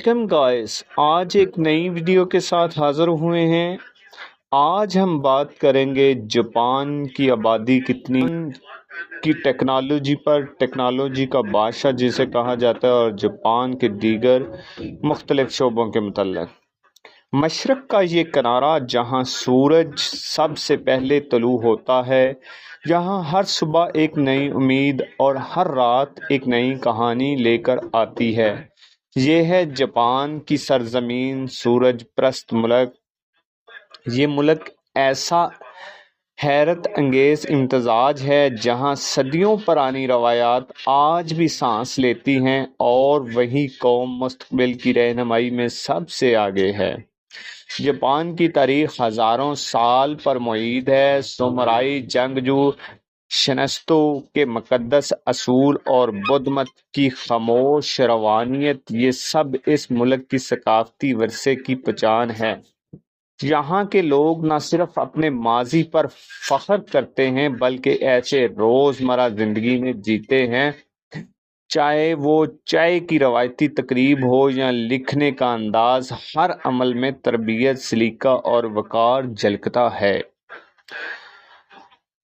Welcome guys, آج ایک نئی ویڈیو کے ساتھ حاضر ہوئے ہیں۔ آج ہم بات کریں گے جاپان کی آبادی کتنی کی ٹیکنالوجی کا بادشاہ جسے کہا جاتا ہے، اور جاپان کے دیگر مختلف شعبوں کے متعلق۔ مشرق کا یہ کنارہ جہاں سورج سب سے پہلے طلوع ہوتا ہے، جہاں ہر صبح ایک نئی امید اور ہر رات ایک نئی کہانی لے کر آتی ہے، یہ ہے جاپان کی سرزمین، سورج پرست ملک۔ یہ ملک ایسا حیرت انگیز امتزاج ہے جہاں صدیوں پرانی روایات آج بھی سانس لیتی ہیں، اور وہی قوم مستقبل کی رہنمائی میں سب سے آگے ہے۔ جاپان کی تاریخ ہزاروں سال پر معید ہے۔ سامورائی، جنگجو، شنستو کے مقدس اصول اور بدھ مت کی خاموش روحانیت، یہ سب اس ملک کی ثقافتی ورثے کی پہچان ہے۔ یہاں کے لوگ نہ صرف اپنے ماضی پر فخر کرتے ہیں بلکہ ایسے روزمرہ زندگی میں جیتے ہیں چاہے وہ چائے کی روایتی تقریب ہو یا لکھنے کا انداز، ہر عمل میں تربیت، سلیقہ اور وقار جھلکتا ہے۔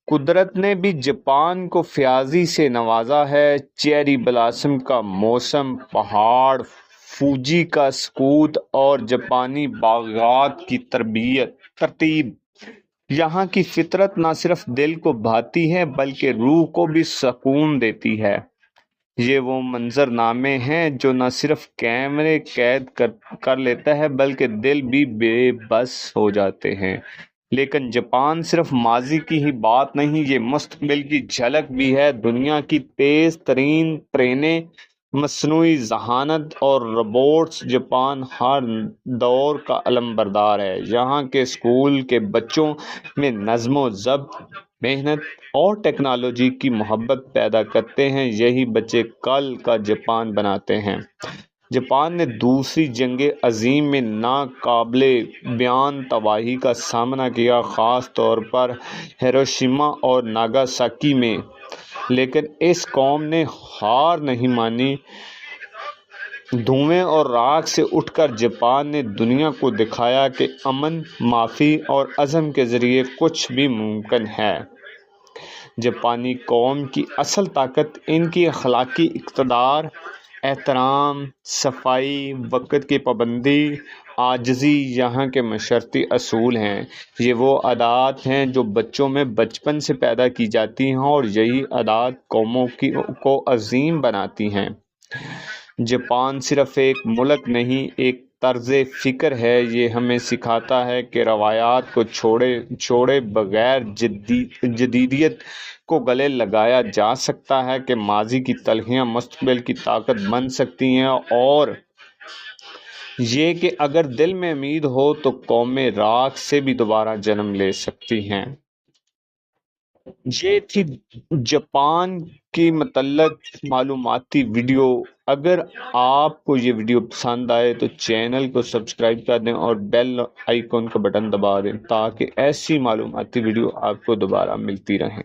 قدرت نے بھی جاپان کو فیاضی سے نوازا ہے۔ چیری بلاسم کا موسم، پہاڑ فوجی کا سکوت اور جاپانی باغات کی ترتیب، یہاں کی فطرت نہ صرف دل کو بھاتی ہے بلکہ روح کو بھی سکون دیتی ہے۔ یہ وہ منظر نامے ہیں جو نہ صرف کیمرے قید کر لیتا ہے بلکہ دل بھی بے بس ہو جاتے ہیں۔ لیکن جاپان صرف ماضی کی ہی بات نہیں، یہ مستقبل کی جھلک بھی ہے۔ دنیا کی تیز ترین ٹرینیں، مصنوعی ذہانت اور روبوٹس، جاپان ہر دور کا علم بردار ہے۔ یہاں کے اسکول کے بچوں میں نظم و ضبط، محنت اور ٹیکنالوجی کی محبت پیدا کرتے ہیں۔ یہی بچے کل کا جاپان بناتے ہیں۔ جاپان نے دوسری جنگ عظیم میں ناقابل بیان تباہی کا سامنا کیا، خاص طور پر ہیروشیما اور ناگاساکی میں، لیکن اس قوم نے ہار نہیں مانی۔ دھوئیں اور راکھ سے اٹھ کر جاپان نے دنیا کو دکھایا کہ امن، معافی اور عزم کے ذریعے کچھ بھی ممکن ہے۔ جاپانی قوم کی اصل طاقت ان کی اخلاقی اقتدار، احترام، صفائی، وقت کی پابندی، عاجزی یہاں کے معاشرتی اصول ہیں۔ یہ وہ عادات ہیں جو بچوں میں بچپن سے پیدا کی جاتی ہیں، اور یہی عادات قوموں کو عظیم بناتی ہیں۔ جاپان صرف ایک ملک نہیں، ایک طرز فکر ہے۔ یہ ہمیں سکھاتا ہے کہ روایات کو چھوڑے بغیر جدیدیت کو گلے لگایا جا سکتا ہے، کہ ماضی کی تلخیاں مستقبل کی طاقت بن سکتی ہیں، اور یہ کہ اگر دل میں امید ہو تو قومیں راکھ سے بھی دوبارہ جنم لے سکتی ہیں۔ یہ تھی جاپان کی متعلق معلوماتی ویڈیو۔ اگر آپ کو یہ ویڈیو پسند آئے تو چینل کو سبسکرائب کر دیں اور بیل آئیکن کا بٹن دبا دیں تاکہ ایسی معلوماتی ویڈیو آپ کو دوبارہ ملتی رہیں۔